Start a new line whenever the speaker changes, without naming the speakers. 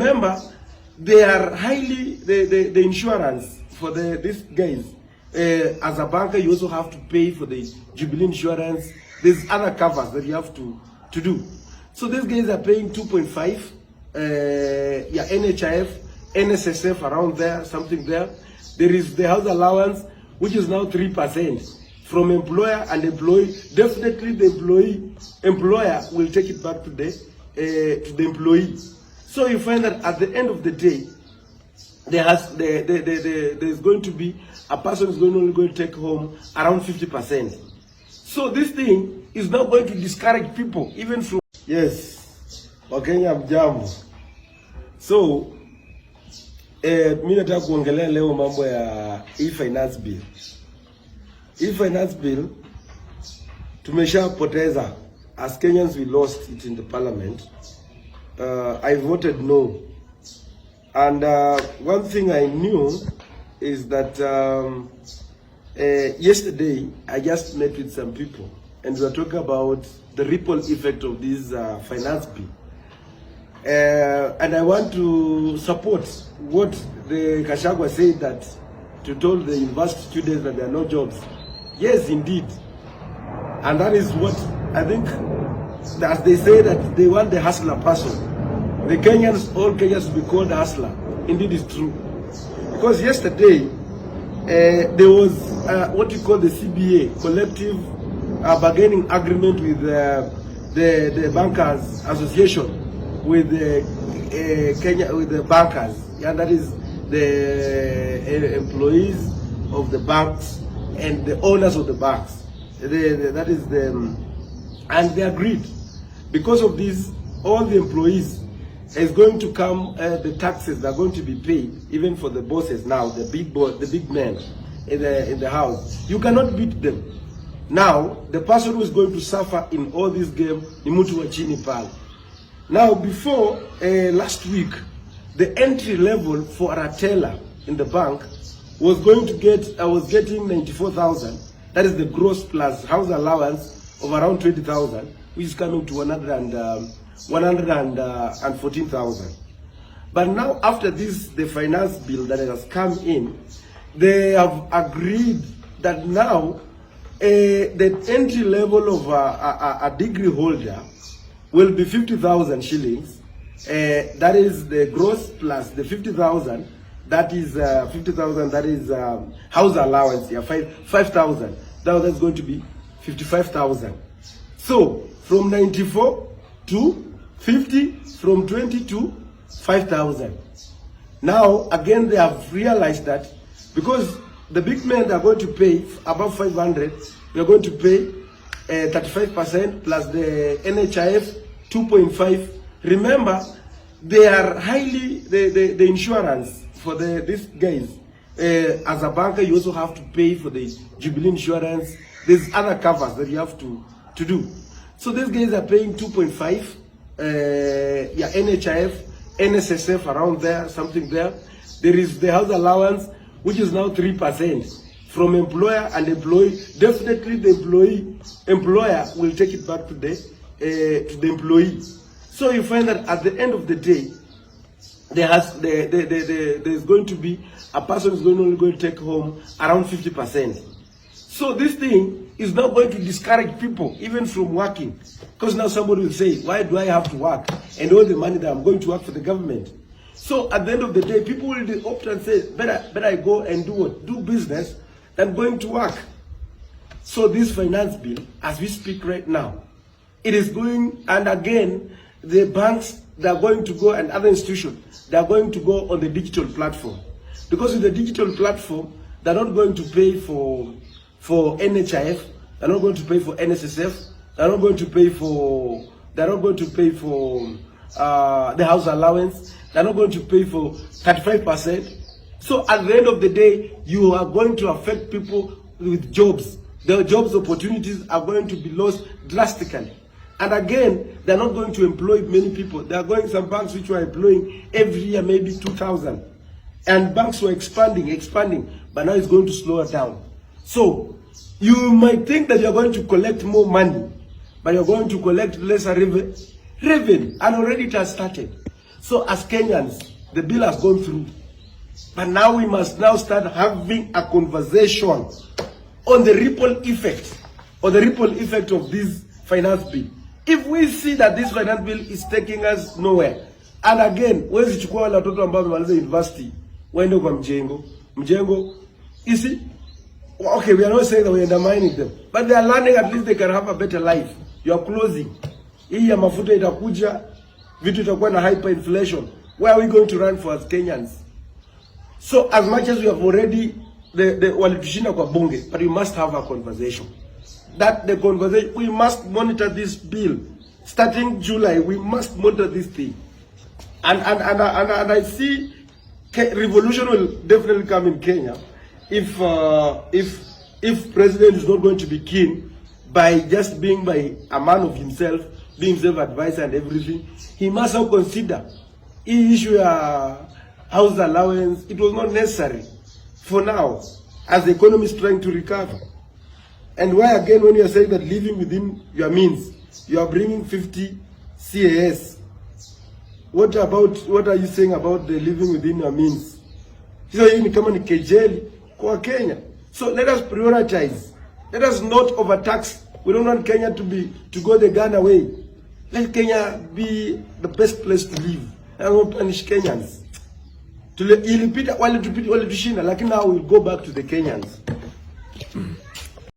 remember, they are highly, the insurance for these guys. As a banker, you also have to pay for the Jubilee insurance. There's other covers that you have to do. So these guys are paying 2.5, yeah, NHIF, NSSF around there, something there. There is the house allowance, which is now 3% from employer and employee. Definitely the employer will take it back to the employee. So you find that at the end of the day, there's going to be a person is only going to take home around 50%. So this thing is not going to discourage people, even from yes, Wakenya mjambo. So mimi nataka kuongelea leo mambo ya finance bill. Finance bill tumeshapoteza. As Kenyans, we lost it in the parliament. I voted no. And one thing I knew is that yesterday I just met with some people and we were talking about the ripple effect of this finance bill. And I want to support what the Gachagua said, that to told the university students that there are no jobs. Yes, indeed. And that is what I think, as they say that they want the hustler person. The Kenyans, all Kenyans will be called hustler. Indeed, it's true. Because yesterday, there was what you call the CBA, collective bargaining agreement with the Bankers Association, with Kenya, with the bankers, and that is the employees of the banks and the owners of the banks. That is the, and they agreed. Because of this, all the employees is going to come. The taxes are going to be paid, even for the bosses now, the big men in the house. You cannot beat them. Now the person who is going to suffer in all this game, ni mtu wa chini pale. Now, before last week, the entry level for a teller in the bank was going to get, I was getting 94,000. That is the gross plus house allowance of around 20,000, which is coming to 114,000. But now, after this, the finance bill that has come in, they have agreed that now the entry level of a degree holder will be 50,000 shillings. That is the gross plus the 50,000. That is 50,000. That is house allowance. Yeah, 5,000. Now that's going to be 55,000. So from 94 to 50, from 20 to 5,000. Now again they have realized that because the big men are going to pay above 500, we are going to pay 35% plus the NHIF 2.5. Remember, they are highly the insurance for these guys. As a banker, you also have to pay for the Jubilee insurance. There's other covers that you have to do. So these guys are paying 2.5. Yeah, NHIF, NSSF around there, something there. There is the house allowance, which is now 3% from employer and employee. Definitely the employer will take it back to the employee. So you find that at the end of the day, there's going to be a person who's only going to take home around 50%. So this thing is not going to discourage people even from working, because now somebody will say, why do I have to work and all the money that I'm going to work for the government? So at the end of the day, people will opt and say, better I go and do what? Do business than going to work. So this finance bill, as we speak right now, it is going, and again, the banks, they are going to go, and other institutions, they are going to go on the digital platform. Because with the digital platform, they're not going to pay for NHIF, they're not going to pay for NSSF, they're not going to pay for the house allowance, they're not going to pay for 35%. So at the end of the day, you are going to affect people with jobs. Their jobs opportunities are going to be lost drastically. And again, they're not going to employ many people. There are going some banks which were employing every year maybe 2,000. And banks were expanding, but now it's going to slow down. So you might think that you're going to collect more money, but you're going to collect lesser revenue. And already it has started. So as Kenyans, the bill has gone through. But now we must now start having a conversation on the ripple effect, or the ripple effect of this finance bill. If we see that this finance bill is taking us nowhere, and again, wezi chukua wale watoto ambao wamaliza university, waende kwa mjengo, you see, okay, we are not saying that we are undermining them, but they are learning, at least they can have a better life. You are closing. Hii ya mafuta itakuja, vitu itakuwa na hyperinflation. Where are we going to run for as Kenyans? So as much as we have already walitushinda kwa bunge, but we must have a conversation. That the conversation, we must monitor this bill. Starting July, we must monitor this thing. And I see revolution will definitely come in Kenya if president is not going to be keen by just being by a man of himself, being self-advised and everything. He must now consider he issue a house allowance. It was not necessary for now, as the economy is trying to recover. And why again, when you are saying that living within your means, you are bringing 50 CAS. What are you saying about the living within your means? So hii ni kama ni kukejeli kwa Kenya. So let us prioritize. Let us not overtax. We don't want Kenya to go the Ghana way. Let Kenya be the best place to live. I don't punish Kenyans. Ilipita wale tushinda, lakini now we'll go back to the Kenyans.